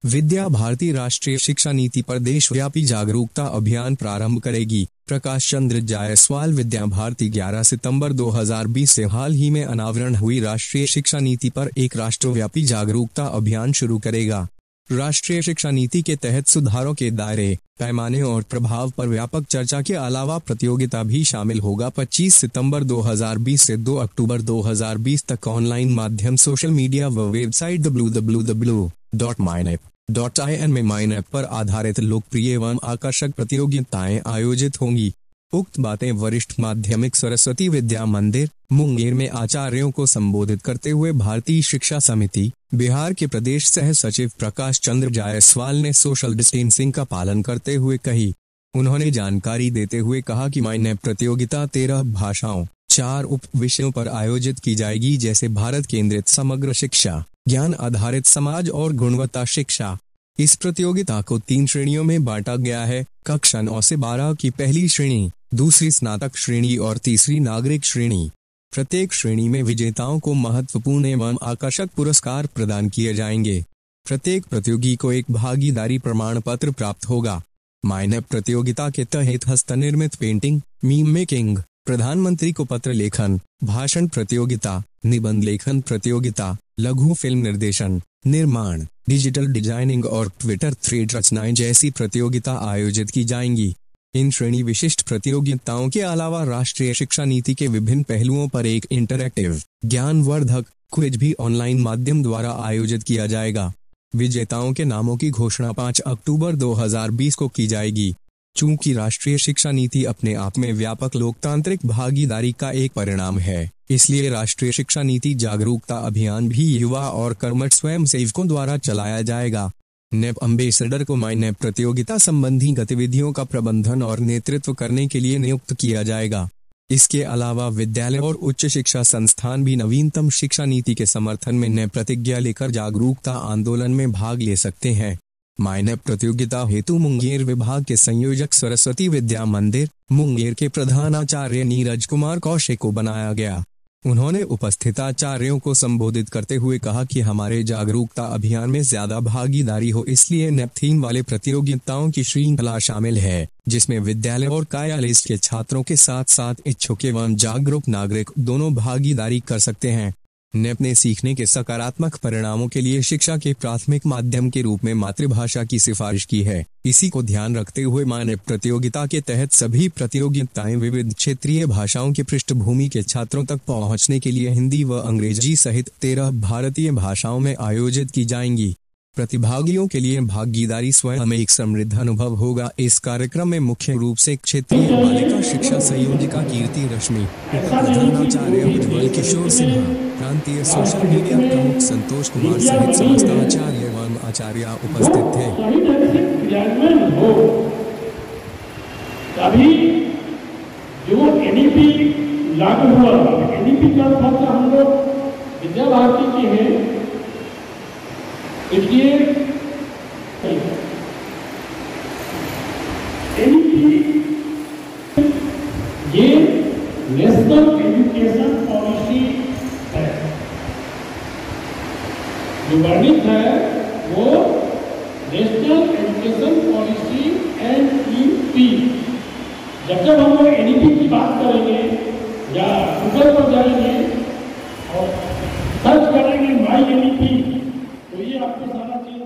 विद्या भारती राष्ट्रीय शिक्षा नीति पर देशव्यापी जागरूकता अभियान प्रारंभ करेगी। प्रकाश चंद्र जायसवाल। विद्या भारती 11 सितंबर 2020 से हाल ही में अनावरण हुई राष्ट्रीय शिक्षा नीति पर एक राष्ट्रव्यापी जागरूकता अभियान शुरू करेगा। राष्ट्रीय शिक्षा नीति के तहत सुधारों के दायरे, पैमाने और प्रभाव पर व्यापक चर्चा के अलावा प्रतियोगिता भी शामिल होगा। 25 सितंबर 2020 से 2 अक्टूबर 2020 तक ऑनलाइन माध्यम, सोशल मीडिया व वेबसाइट www.mynap.in में माइनैप पर आधारित लोकप्रिय एवं आकर्षक प्रतियोगिताएं आयोजित होंगी। उक्त बातें वरिष्ठ माध्यमिक सरस्वती विद्या मंदिर मुंगेर में आचार्यों को संबोधित करते हुए भारतीय शिक्षा समिति बिहार के प्रदेश सह सचिव प्रकाश चंद्र जायसवाल ने सोशल डिस्टेंसिंग का पालन करते हुए कही। उन्होंने जानकारी देते हुए कहा कि माइनैप प्रतियोगिता 13 भाषाओं, 4 उप विषयों पर आयोजित की जाएगी, जैसे भारत केंद्रित समग्र शिक्षा, ज्ञान आधारित समाज और गुणवत्ता शिक्षा। इस प्रतियोगिता को 3 श्रेणियों में बांटा गया है। कक्षा 9 से 12 की पहली श्रेणी, दूसरी स्नातक श्रेणी और तीसरी नागरिक श्रेणी। प्रत्येक श्रेणी में विजेताओं को महत्वपूर्ण एवं आकर्षक पुरस्कार प्रदान किए जाएंगे। प्रत्येक प्रतियोगी को एक भागीदारी प्रमाण पत्र प्राप्त होगा। माइनैप प्रतियोगिता के तहत हस्तनिर्मित पेंटिंग, मीम मेकिंग, प्रधानमंत्री को पत्र लेखन, भाषण प्रतियोगिता, निबंध लेखन प्रतियोगिता, लघु फिल्म निर्देशन, निर्माण, डिजिटल डिजाइनिंग और ट्विटर थ्रेड रचनाएं जैसी प्रतियोगिता आयोजित की जाएंगी। इन श्रेणी विशिष्ट प्रतियोगिताओं के अलावा राष्ट्रीय शिक्षा नीति के विभिन्न पहलुओं पर एक इंटरैक्टिव ज्ञानवर्धक क्विज भी ऑनलाइन माध्यम द्वारा आयोजित किया जाएगा। विजेताओं के नामों की घोषणा 5 अक्टूबर 2020 को की जाएगी। चूंकि राष्ट्रीय शिक्षा नीति अपने आप में व्यापक लोकतांत्रिक भागीदारी का एक परिणाम है, इसलिए राष्ट्रीय शिक्षा नीति जागरूकता अभियान भी युवा और कर्मठ स्वयंसेवकों द्वारा चलाया जाएगा। नेप एम्बेसडर को माइनैप प्रतियोगिता संबंधी गतिविधियों का प्रबंधन और नेतृत्व करने के लिए नियुक्त किया जाएगा। इसके अलावा विद्यालय और उच्च शिक्षा संस्थान भी नवीनतम शिक्षा नीति के समर्थन में नए प्रतिज्ञा लेकर जागरूकता आंदोलन में भाग ले सकते हैं। माइनैप प्रतियोगिता हेतु मुंगेर विभाग के संयोजक सरस्वती विद्या मंदिर मुंगेर के प्रधानाचार्य नीरज कुमार कौशिक को बनाया गया। उन्होंने उपस्थित आचार्यों को संबोधित करते हुए कहा कि हमारे जागरूकता अभियान में ज्यादा भागीदारी हो, इसलिए नेप थीम वाले प्रतियोगिताओं की श्रृंखला शामिल है, जिसमें विद्यालय और कॉलेज के छात्रों के साथ साथ इच्छुक एवं जागरूक नागरिक दोनों भागीदारी कर सकते हैं। नेप ने सीखने के सकारात्मक परिणामों के लिए शिक्षा के प्राथमिक माध्यम के रूप में मातृभाषा की सिफारिश की है। इसी को ध्यान रखते हुए माइनैप प्रतियोगिता के तहत सभी प्रतियोगिताएं विविध क्षेत्रीय भाषाओं की पृष्ठभूमि के छात्रों तक पहुंचने के लिए हिंदी व अंग्रेजी सहित 13 भारतीय भाषाओं में आयोजित की जाएंगी। प्रतिभागियों के लिए भागीदारी स्वयं एक समृद्ध अनुभव होगा। इस कार्यक्रम में मुख्य रूप से क्षेत्रीय बालिका शिक्षा संयोजिका कीर्ति रश्मि, प्रधानाचार्य उज्ज्वल किशोर सिन्हा, प्रांतीय सोशल मीडिया प्रमुख संतोष कुमार सहित समस्त आचार्य एवं आचार्य उपस्थित थे। अभी जो एनईपी लागू हुआ, एनईपी का खर्चा हम लोग विद्या भारती की है, इसलिए एनईपी ये नेशनल एजुकेशन पॉलिसी है। जो वर्णित है वो नेशनल एजुकेशन पॉलिसी एनईपी। जब जब हम लोग एनईपी की बात करेंगे या गूगल पर जाएंगे और सर्च करेंगे माई एनईपी, तो ये आपको सारा चीज